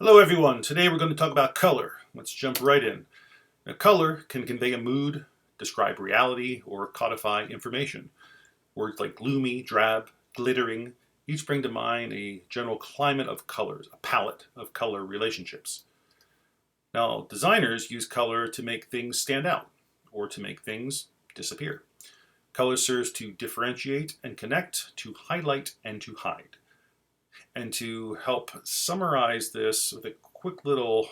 Hello everyone, today we're going to talk about color. Let's jump right in. Now, color can convey a mood, describe reality, or codify information. Words like gloomy, drab, glittering each bring to mind a general climate of colors, a palette of color relationships. Now, designers use color to make things stand out or to make things disappear. Color serves to differentiate and connect, to highlight and to hide. And to help summarize this with a quick little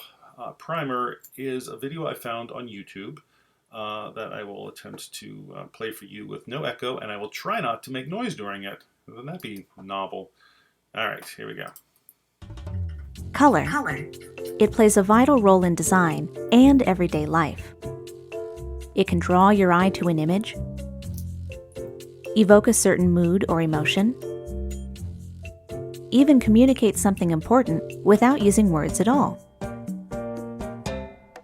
primer is a video I found on YouTube that I will attempt to play for you with no echo, and I will try not to make noise during it. Wouldn't that be novel? All right, here we go. Color. It plays a vital role in design and everyday life. It can draw your eye to an image, evoke a certain mood or emotion, even communicate something important without using words at all.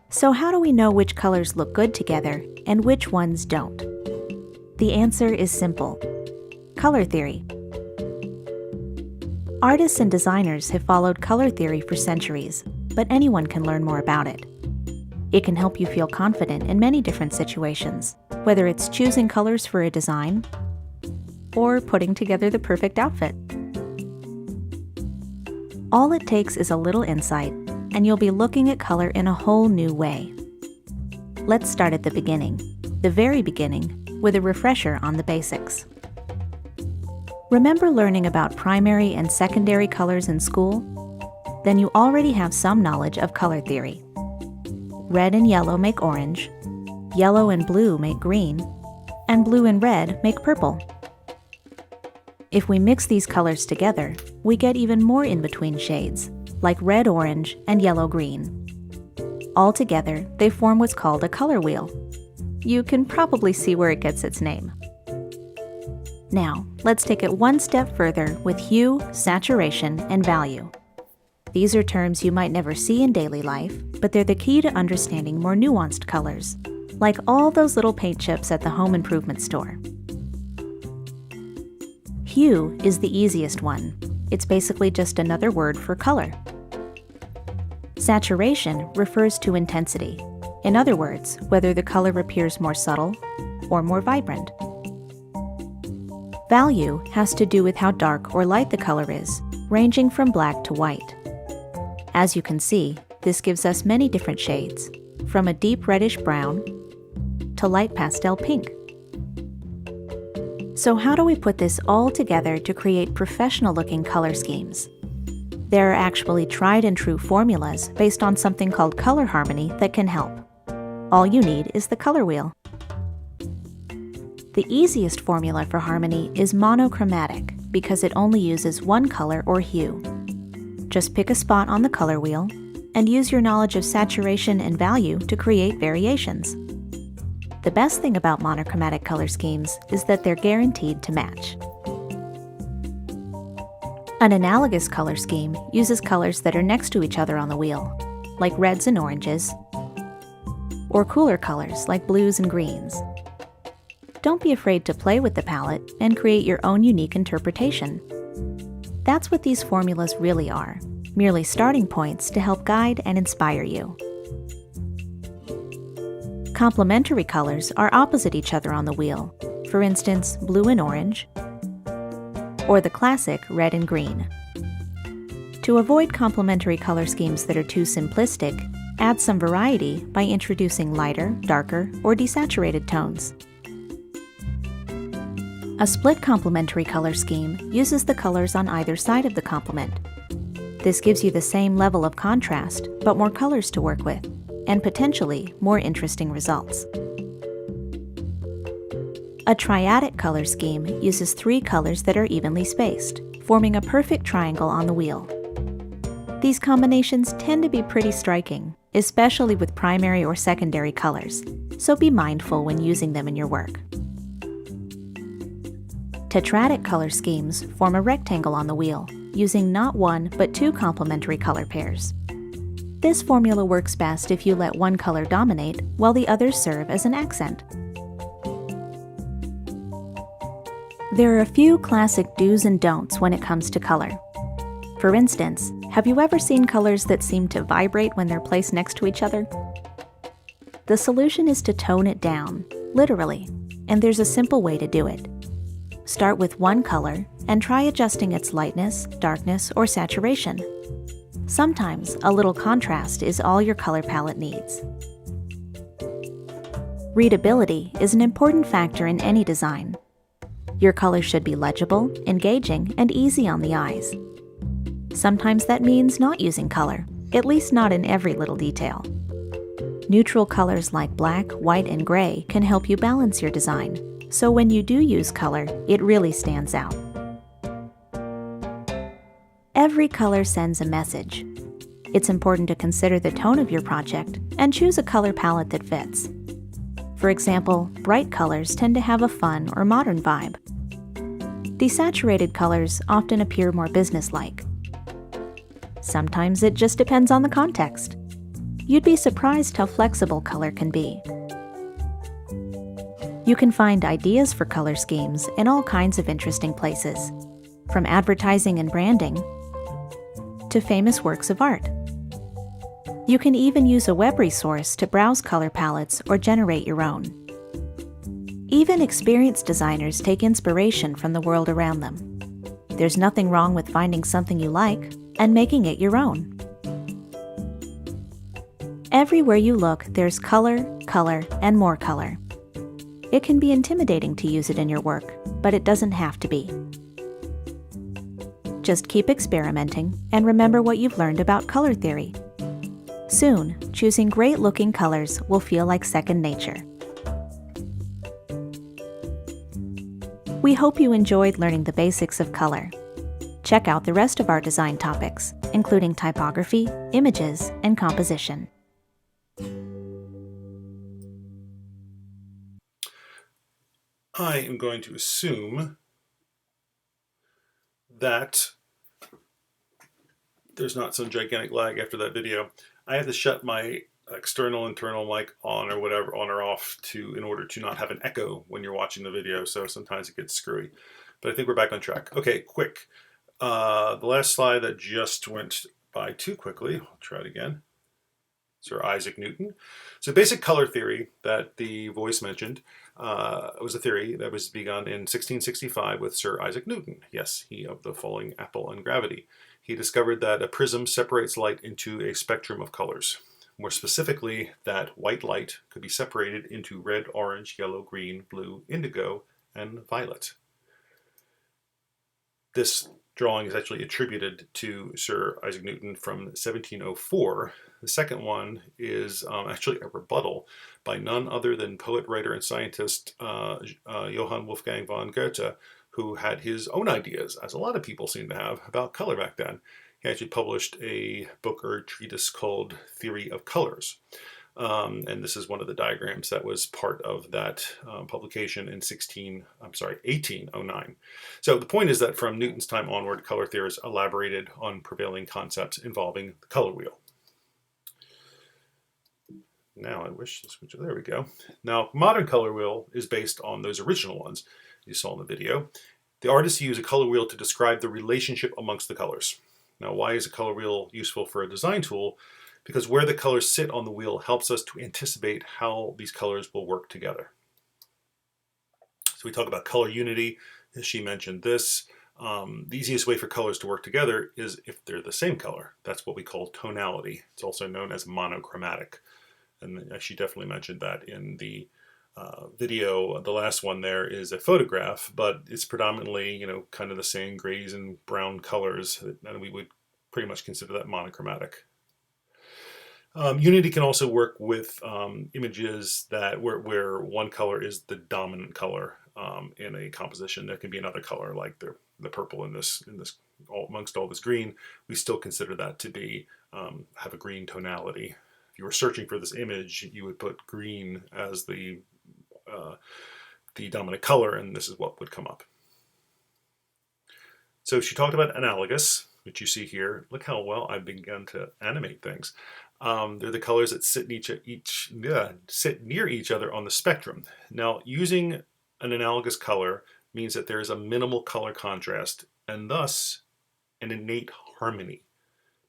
So how do we know which colors look good together and which ones don't? The answer is simple: color theory. Artists and designers have followed color theory for centuries, but anyone can learn more about it. It can help you feel confident in many different situations, whether it's choosing colors for a design or putting together the perfect outfit. All it takes is a little insight, and you'll be looking at color in a whole new way. Let's start at the beginning, the very beginning, with a refresher on the basics. Remember learning about primary and secondary colors in school? Then you already have some knowledge of color theory. Red and yellow make orange, yellow and blue make green, and blue and red make purple. If we mix these colors together, we get even more in-between shades, like red-orange and yellow-green. Altogether, they form what's called a color wheel. You can probably see where it gets its name. Now, let's take it one step further with hue, saturation, and value. These are terms you might never see in daily life, but they're the key to understanding more nuanced colors, like all those little paint chips at the home improvement store. Hue is the easiest one. It's basically just another word for color. Saturation refers to intensity. In other words, whether the color appears more subtle or more vibrant. Value has to do with how dark or light the color is, ranging from black to white. As you can see, this gives us many different shades, from a deep reddish brown to light pastel pink. So how do we put this all together to create professional-looking color schemes? There are actually tried and true formulas based on something called color harmony that can help. All you need is the color wheel. The easiest formula for harmony is monochromatic because it only uses one color or hue. Just pick a spot on the color wheel and use your knowledge of saturation and value to create variations. The best thing about monochromatic color schemes is that they're guaranteed to match. An analogous color scheme uses colors that are next to each other on the wheel, like reds and oranges, or cooler colors like blues and greens. Don't be afraid to play with the palette and create your own unique interpretation. That's what these formulas really are, merely starting points to help guide and inspire you. Complementary colors are opposite each other on the wheel, for instance, blue and orange, or the classic red and green. To avoid complementary color schemes that are too simplistic, add some variety by introducing lighter, darker, or desaturated tones. A split complementary color scheme uses the colors on either side of the complement. This gives you the same level of contrast, but more colors to work with, and potentially more interesting results. A triadic color scheme uses 3 colors that are evenly spaced, forming a perfect triangle on the wheel. These combinations tend to be pretty striking, especially with primary or secondary colors, so be mindful when using them in your work. Tetradic color schemes form a rectangle on the wheel, using not 1 but 2 complementary color pairs. This formula works best if you let one color dominate while the others serve as an accent. There are a few classic do's and don'ts when it comes to color. For instance, Have you ever seen colors that seem to vibrate when they're placed next to each other? The solution is to tone it down, literally, and there's a simple way to do it. Start with one color and try adjusting its lightness, darkness, or saturation. Sometimes a little contrast is all your color palette needs. Readability is an important factor in any design. Your colors should be legible, engaging, and easy on the eyes. Sometimes that means not using color, at least not in every little detail. Neutral colors like black, white, and gray can help you balance your design, so when you do use color, it really stands out. Every color sends a message. It's important to consider the tone of your project and choose a color palette that fits. For example, bright colors tend to have a fun or modern vibe. Desaturated colors often appear more businesslike. Sometimes it just depends on the context. You'd be surprised how flexible color can be. You can find ideas for color schemes in all kinds of interesting places, from advertising and branding to famous works of art. You can even use a web resource to browse color palettes or generate your own. Even experienced designers take inspiration from the world around them. There's nothing wrong with finding something you like and making it your own. Everywhere you look, there's color, color, and more color. It can be intimidating to use it in your work, but it doesn't have to be. Just keep experimenting and remember what you've learned about color theory. Soon, choosing great-looking colors will feel like second nature. We hope you enjoyed learning the basics of color. Check out the rest of our design topics, including typography, images, and composition. I am going to assume that there's not some gigantic lag after that video. I have to shut my external internal mic on or whatever, on or off, in order to not have an echo when you're watching the video, so sometimes it gets screwy. But I think we're back on track. Okay, quick. The last slide that just went by too quickly. I'll try it again. Sir Isaac Newton. So basic color theory that the voice mentioned was a theory that was begun in 1665 with Sir Isaac Newton. Yes, he of the falling apple and gravity. He discovered that a prism separates light into a spectrum of colors. More specifically, that white light could be separated into red, orange, yellow, green, blue, indigo, and violet. This drawing is actually attributed to Sir Isaac Newton from 1704. The second one is actually a rebuttal by none other than poet, writer, and scientist Johann Wolfgang von Goethe, who had his own ideas, as a lot of people seem to have, about color back then. He actually published a book or treatise called Theory of Colors. And this is one of the diagrams that was part of that publication in 1809. So the point is that from Newton's time onward, color theorists elaborated on prevailing concepts involving the color wheel. Now I wish to switch. There we go. Now, modern color wheel is based on those original ones you saw in the video. The artists use a color wheel to describe the relationship amongst the colors. Now, why is a color wheel useful for a design tool? Because where the colors sit on the wheel helps us to anticipate how these colors will work together. So we talk about color unity. As she mentioned this. The easiest way for colors to work together is if they're the same color. That's what we call tonality. It's also known as monochromatic. And she definitely mentioned that in the video. The last one there is a photograph, but it's predominantly, kind of the same grays and brown colors, and we would pretty much consider that monochromatic. Unity can also work with images that where one color is the dominant color in a composition. There can be another color, like the purple in this amongst all this green. We still consider that to be have a green tonality. If you were searching for this image, you would put green as the dominant color, and this is what would come up. So she talked about analogous, which you see here. Look how well I've begun to animate things. They're the colors that sit near each other on the spectrum. Now, using an analogous color means that there is a minimal color contrast and thus an innate harmony,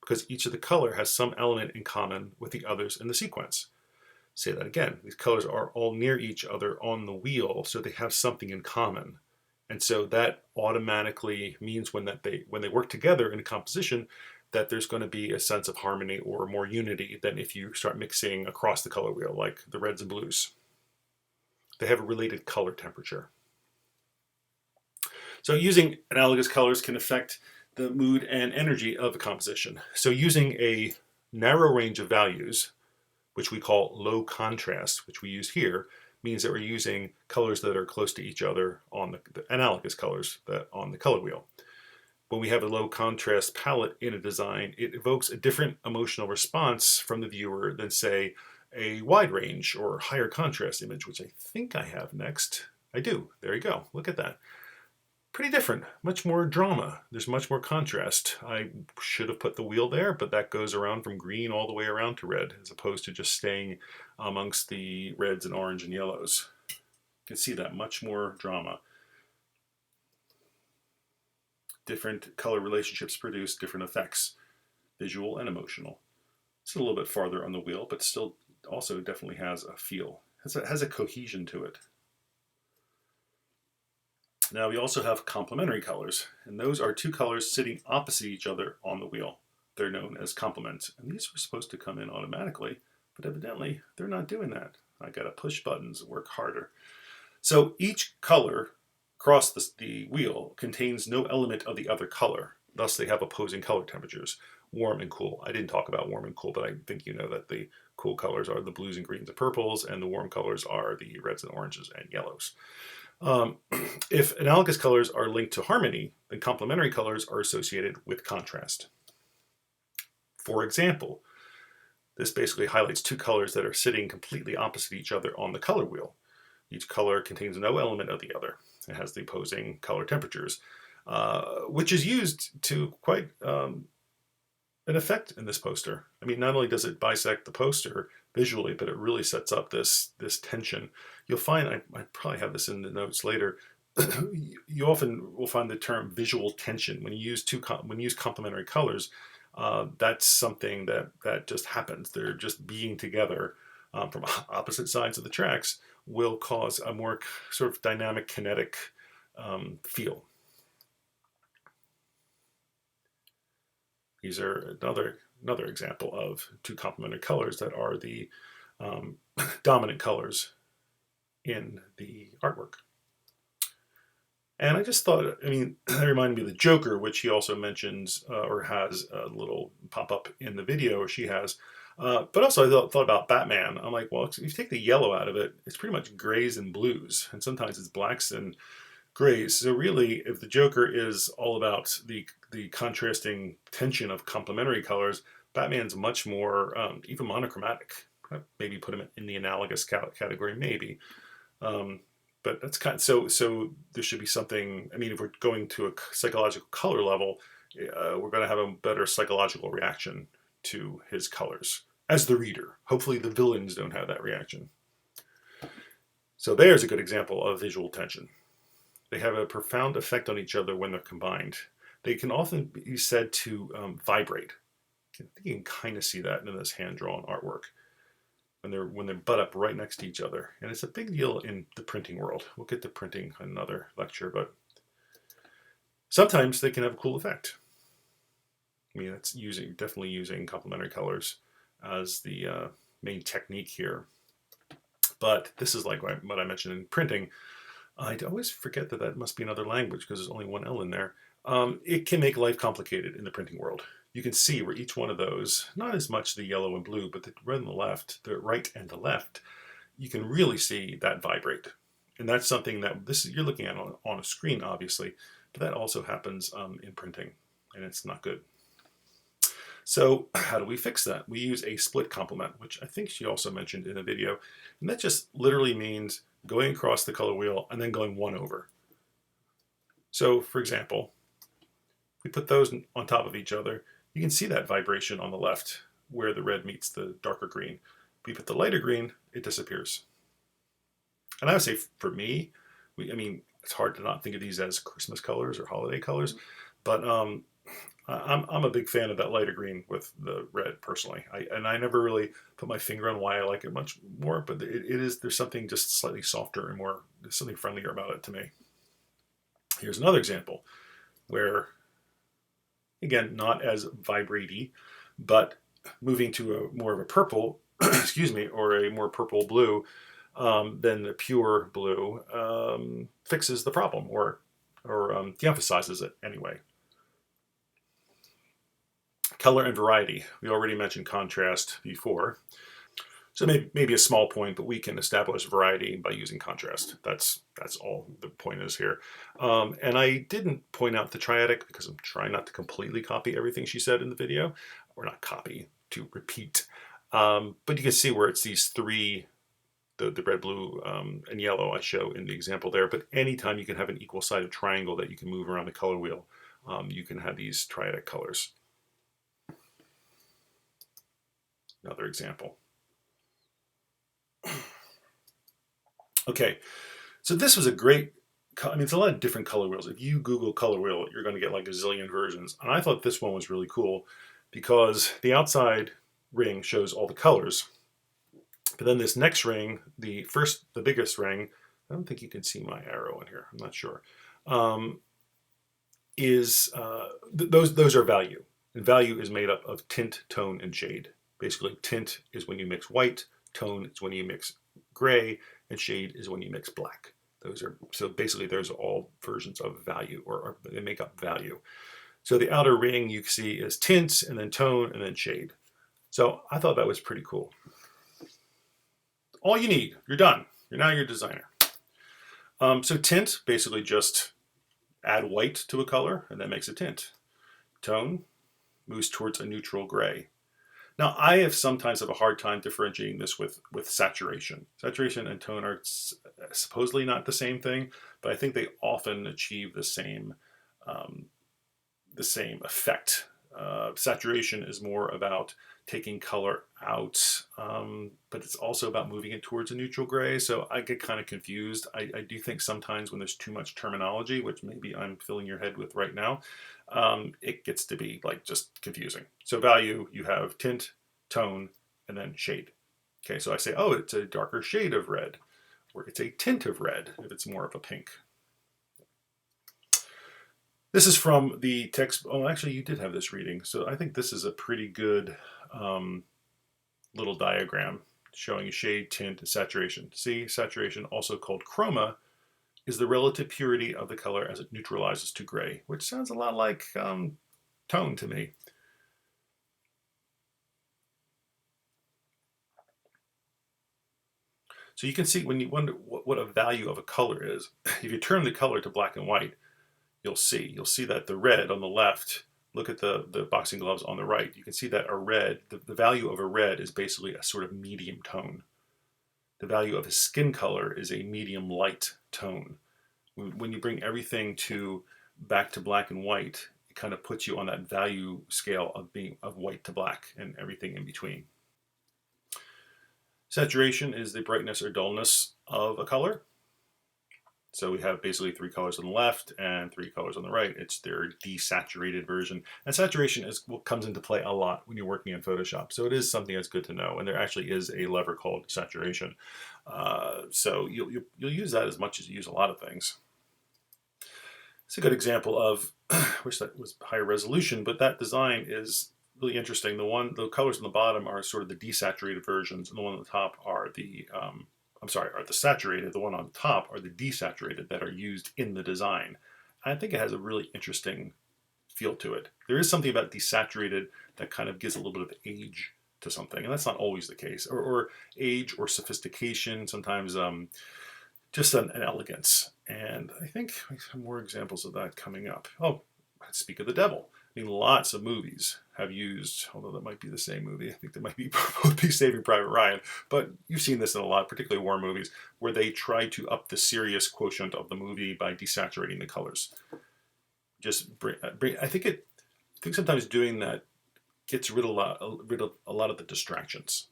because each of the color has some element in common with the others in the sequence. Say that again. These colors are all near each other on the wheel, so they have something in common. And so that automatically means when they work together in a composition, that there's going to be a sense of harmony or more unity than if you start mixing across the color wheel, like the reds and blues. They have a related color temperature. So using analogous colors can affect the mood and energy of a composition. So using a narrow range of values, which we call low contrast, which we use here, means that we're using colors that are close to each other on the analogous colors that on the color wheel. When we have a low contrast palette in a design, it evokes a different emotional response from the viewer than, say, a wide range or higher contrast image, which I think I have next. I do. There you go. Look at that. Pretty different. Much more drama. There's much more contrast. I should have put the wheel there, but that goes around from green all the way around to red, as opposed to just staying amongst the reds and orange and yellows. You can see that. Much more drama. Different color relationships produce different effects, visual and emotional. It's a little bit farther on the wheel, but still also definitely has a feel. Has a cohesion to it. Now we also have complementary colors, and those are two colors sitting opposite each other on the wheel. They're known as complements, and these were supposed to come in automatically, but evidently they're not doing that. I gotta push buttons and work harder. So each color across the wheel contains no element of the other color. Thus they have opposing color temperatures, warm and cool. I didn't talk about warm and cool, but I think you know that the cool colors are the blues and greens and purples, and the warm colors are the reds and oranges and yellows. If analogous colors are linked to harmony, then complementary colors are associated with contrast. For example, this basically highlights two colors that are sitting completely opposite each other on the color wheel. Each color contains no element of the other. It has the opposing color temperatures, which is used to quite an effect in this poster. I mean, not only does it bisect the poster visually, but it really sets up this tension. You'll find, I probably have this in the notes later, you often will find the term visual tension. When you use complementary colors, that's something that just happens. They're just being together from opposite sides of the tracks will cause a more sort of dynamic, kinetic feel. These are another example of two complementary colors that are the dominant colors in the artwork. And I just thought, I mean, that reminded me of the Joker, which he also mentions or has a little pop-up in the video, or she has. But also I thought about Batman. I'm like, well, if you take the yellow out of it, it's pretty much grays and blues. And sometimes it's blacks and grays. So really, if the Joker is all about the contrasting tension of complementary colors, Batman's much more even monochromatic. Maybe put him in the analogous category, maybe. But that's kind of, so there should be something. I mean, if we're going to a psychological color level, we're going to have a better psychological reaction to his colors as the reader. Hopefully the villains don't have that reaction. So there's a good example of visual tension. They have a profound effect on each other when they're combined. They can often be said to vibrate. I think you can kind of see that in this hand-drawn artwork when they're butt up right next to each other. And it's a big deal in the printing world. We'll get to printing in another lecture, but sometimes they can have a cool effect. I mean, that's definitely using complementary colors as the main technique here. But this is like what I mentioned in printing. I always forget that must be another language because there's only one L in there. It can make life complicated in the printing world. You can see where each one of those, not as much the yellow and blue, but the red and the left, the right and the left, you can really see that vibrate. And that's something that you're looking at on a screen, obviously, but that also happens in printing, and it's not good. So how do we fix that? We use a split complement, which I think she also mentioned in a video, and that just literally means going across the color wheel and then going one over. So, for example, we put those on top of each other. You can see that vibration on the left where the red meets the darker green. If we put the lighter green, it disappears. And I would say for me, I mean, it's hard to not think of these as Christmas colors or holiday colors, but I'm a big fan of that lighter green with the red personally. I never really put my finger on why I like it much more, but it is, there's something just slightly softer and more, there's something friendlier about it to me. Here's another example where, again, not as vibrate-y, but moving to a more of a purple, excuse me, or a more purple blue than the pure blue fixes the problem, or de-emphasizes it anyway. Color and variety. We already mentioned contrast before. So maybe a small point, but we can establish variety by using contrast. That's all the point is here. And I didn't point out the triadic because I'm trying not to completely copy everything she said in the video, or not copy, to repeat. But you can see where it's these three, the red, blue, and yellow I show in the example there. But anytime you can have an equal-sided triangle that you can move around the color wheel, you can have these triadic colors. Another example. Okay, so this was a great, I mean, it's a lot of different color wheels. If you Google color wheel, you're going to get like a zillion versions. And I thought this one was really cool because the outside ring shows all the colors. But then this next ring, the biggest ring, I don't think you can see my arrow in here, I'm not sure, those are value. And value is made up of tint, tone, and shade. Basically, tint is when you mix white, tone is when you mix gray, and shade is when you mix black. So basically those are all versions of value, or they make up value. So the outer ring you see is tint, and then tone, and then shade. So I thought that was pretty cool. All you need, you're done. Now you're a designer. So tint, basically just add white to a color, and that makes a tint. Tone moves towards a neutral gray. Now, I sometimes have a hard time differentiating this with saturation. Saturation and tone are supposedly not the same thing, but I think they often achieve the same effect. Saturation is more about taking color out, but it's also about moving it towards a neutral gray, so I get kind of confused. I do think sometimes when there's too much terminology, which maybe I'm filling your head with right now, it gets to be like just confusing. So value, you have tint, tone, and then shade. Okay, so I say, oh, it's a darker shade of red, or it's a tint of red if it's more of a pink. This is from the text. Oh, actually, you did have this reading, so I think this is a pretty good little diagram showing shade, tint, and saturation. See, saturation, also called chroma, is the relative purity of the color as it neutralizes to gray, which sounds a lot like tone to me. So you can see when you wonder what a value of a color is, if you turn the color to black and white, you'll see that the red on the left, look at the boxing gloves on the right, you can see that a red, the value of a red is basically a sort of medium tone. The value of a skin color is a medium light tone. When you bring everything back to black and white, it kind of puts you on that value scale of white to black and everything in between. Saturation is the brightness or dullness of a color. So we have basically 3 colors on the left and 3 colors on the right. It's their desaturated version. And saturation is what comes into play a lot when you're working in Photoshop. So it is something that's good to know. And there actually is a lever called saturation. So you'll use that as much as you use a lot of things. It's a good example of, I wish that was higher resolution, but that design is really interesting. The colors on the bottom are sort of the desaturated versions, and the one on the top are the saturated. The one on top are the desaturated that are used in the design. I think it has a really interesting feel to it. There is something about desaturated that kind of gives a little bit of age to something, and that's not always the case. Or age or sophistication, sometimes just an elegance. And I think I have more examples of that coming up. Oh, let's speak of the devil. I mean, lots of movies have used, although that might be the same movie. I think that might be both be Saving Private Ryan. But you've seen this in a lot, particularly war movies, where they try to up the serious quotient of the movie by desaturating the colors. I think sometimes doing that gets rid of a lot of the distractions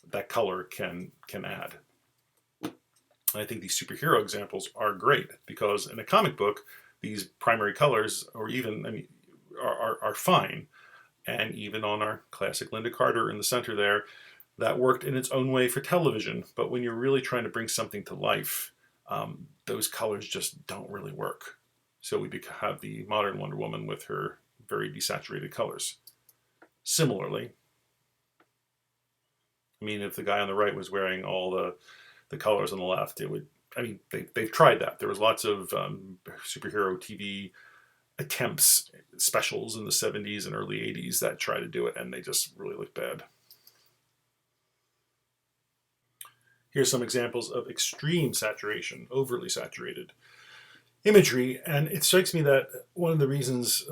that color can add. And I think these superhero examples are great because in a comic book, these primary colors, or even, are fine. And even on our classic Linda Carter in the center there, that worked in its own way for television. But when you're really trying to bring something to life, those colors just don't really work. So we have the modern Wonder Woman with her very desaturated colors. Similarly, I mean, if the guy on the right was wearing all the colors on the left, it would, I mean, they've tried that. There was lots of superhero TV attempts, specials in the 70s and early 80s that try to do it, and they just really look bad. Here's some examples of extreme saturation, overly saturated imagery, and it strikes me that one of the reasons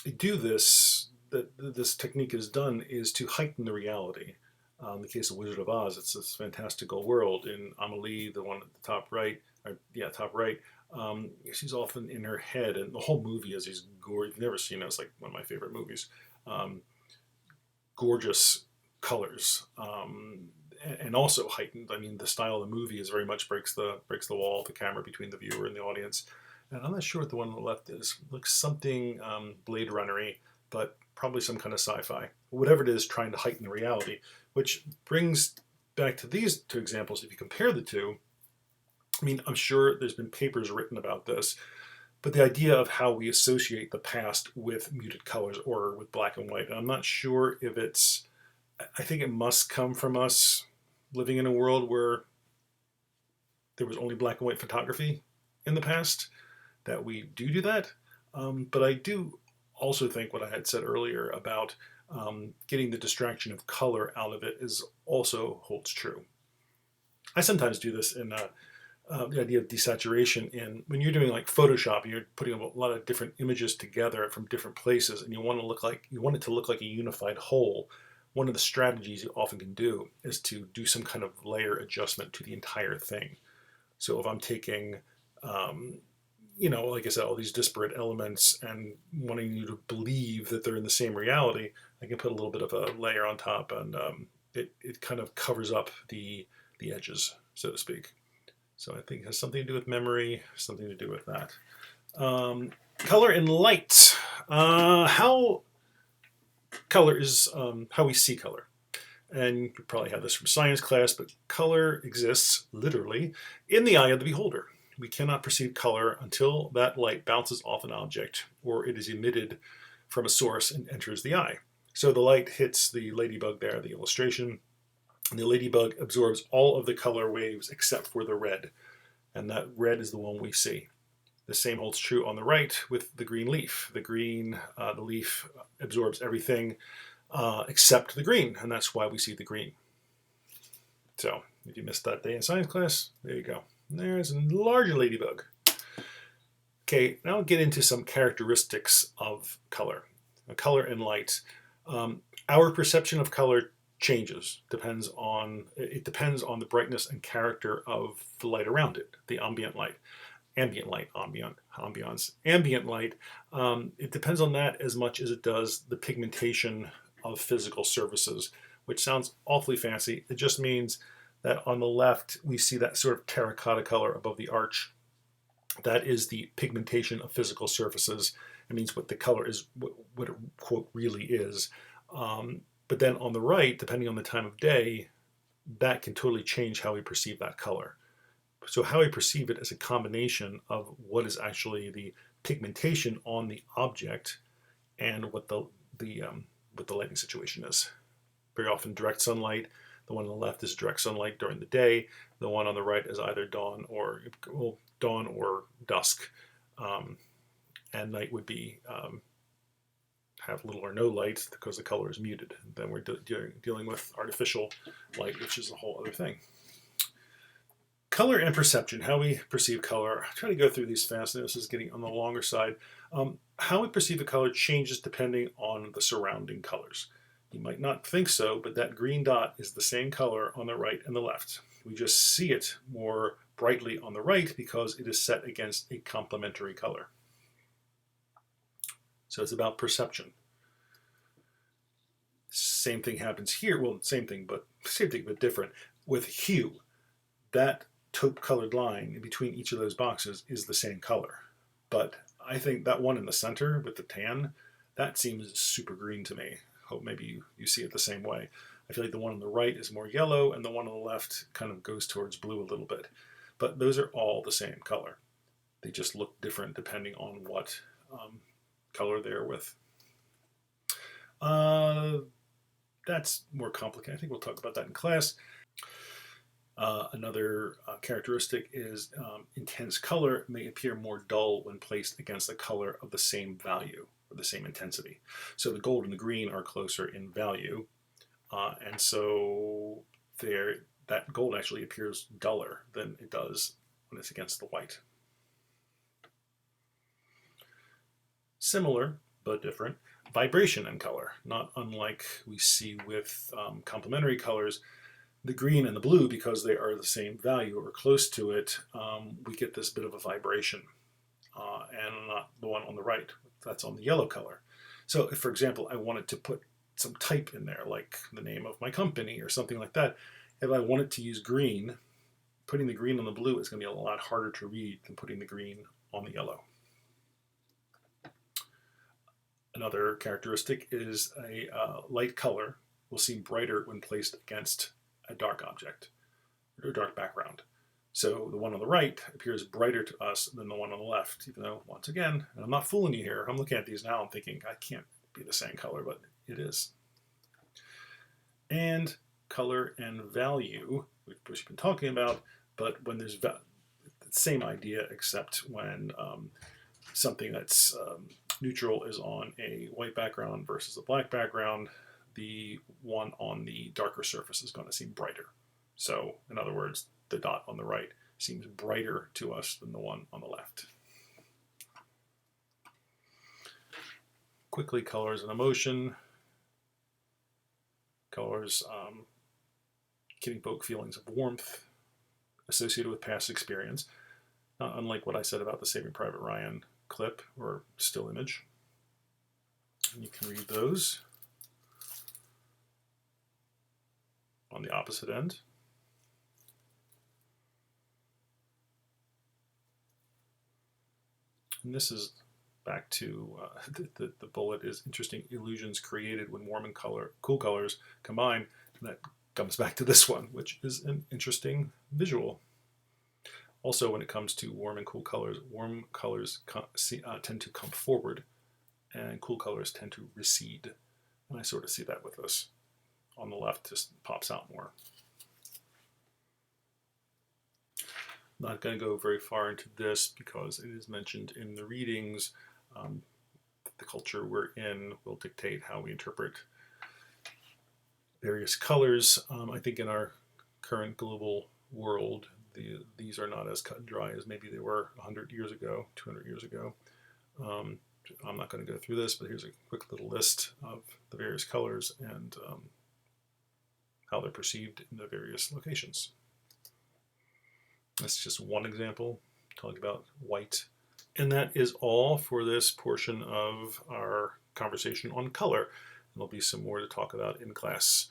they do this, that this technique is done, is to heighten the reality. In the case of Wizard of Oz, it's this fantastical world. In Amelie, the one at the top right, top right, she's often in her head, and the whole movie is these gorgeous. You've never seen it. It's like one of my favorite movies. Gorgeous colors, and also heightened. I mean, the style of the movie is very much breaks the wall of the camera between the viewer and the audience. And I'm not sure what the one on the left is. Looks something Blade Runner-y, but probably some kind of sci-fi. Whatever it is, trying to heighten the reality, which brings back to these two examples. If you compare the two, I mean, I'm sure there's been papers written about this, but the idea of how we associate the past with muted colors or with black and white, and I'm not sure if it's, I think it must come from us living in a world where there was only black and white photography in the past, that we do that. But I do also think what I had said earlier about getting the distraction of color out of it is also holds true. I sometimes do this in the idea of desaturation in when you're doing like Photoshop, and you're putting a lot of different images together from different places, and you want it to look like a unified whole. One of the strategies you often can do is to do some kind of layer adjustment to the entire thing. So if I'm taking, like I said, all these disparate elements and wanting you to believe that they're in the same reality, I can put a little bit of a layer on top, and it kind of covers up the edges, so to speak. So I think it has something to do with memory, something to do with that. Color and light. How color is how we see color. And you probably had this from science class, but color exists literally in the eye of the beholder. We cannot perceive color until that light bounces off an object or it is emitted from a source and enters the eye. So the light hits the ladybug there, the illustration, and the ladybug absorbs all of the color waves except for the red. And that red is the one we see. The same holds true on the right with the green leaf. The leaf absorbs everything except the green, and that's why we see the green. So if you missed that day in science class, there you go. There's a larger ladybug. Okay, now I'll get into some characteristics of color. Color and light. Our perception of color changes. It depends on the brightness and character of the light around it, the ambient light. Ambiance. Ambient light, it depends on that as much as it does the pigmentation of physical surfaces, which sounds awfully fancy. It just means that on the left, we see that sort of terracotta color above the arch. That is the pigmentation of physical surfaces. It means what the color is, what it, quote, really is. But then on the right, depending on the time of day, that can totally change how we perceive that color. So how we perceive it is a combination of what is actually the pigmentation on the object and what the lighting situation is. Very often direct sunlight. The one on the left is direct sunlight during the day. The one on the right is either dawn or dusk. And night would be have little or no light because the color is muted. And then we're dealing with artificial light, which is a whole other thing. Color and perception, how we perceive color. I try to go through these fast, and this is getting on the longer side. How we perceive a color changes depending on the surrounding colors. You might not think so, but that green dot is the same color on the right and the left. We just see it more brightly on the right because it is set against a complementary color. So it's about perception. Same thing happens here. Well, same thing, but different. With hue, that taupe colored line in between each of those boxes is the same color. But I think that one in the center with the tan, that seems super green to me. Hope maybe you see it the same way. I feel like the one on the right is more yellow, and the one on the left kind of goes towards blue a little bit. But those are all the same color. They just look different depending on what color they're with. That's more complicated. I think we'll talk about that in class. Another characteristic is intense color may appear more dull when placed against a color of the same value or the same intensity. So the gold and the green are closer in value, and so that gold actually appears duller than it does when it's against the white. Similar but different, vibration in color, not unlike we see with complementary colors. The green and the blue, because they are the same value or close to it, we get this bit of a vibration, and not the one on the right. That's on the yellow color. So if, for example, I wanted to put some type in there, like the name of my company or something like that, if I wanted to use green, putting the green on the blue is going to be a lot harder to read than putting the green on the yellow. Another characteristic is a light color will seem brighter when placed against a dark object or a dark background. So the one on the right appears brighter to us than the one on the left, even though, once again, and I'm not fooling you here, I'm looking at these now and thinking, I can't be the same color, but it is. And color and value, which we've been talking about, but when there's the same idea, except when something that's neutral is on a white background versus a black background, the one on the darker surface is going to seem brighter. So, in other words, the dot on the right seems brighter to us than the one on the left. Quickly, colors and emotion. Colors can evoke feelings of warmth associated with past experience, not unlike what I said about the Saving Private Ryan clip or still image. And you can read those on the opposite end. And this is back to the bullet is interesting illusions created when warm and cool colors combine. And that comes back to this one, which is an interesting visual. Also, when it comes to warm and cool colors, warm colors tend to come forward and cool colors tend to recede. And I sort of see that with this. On the left, just pops out more. Not going to go very far into this because it is mentioned in the readings. The culture we're in will dictate how we interpret various colors. I think in our current global world, these are not as cut and dry as maybe they were 100 years ago, 200 years ago. I'm not going to go through this, but here's a quick little list of the various colors and how they're perceived in the various locations. That's just one example, talking about white. And that is all for this portion of our conversation on color. There'll be some more to talk about in class.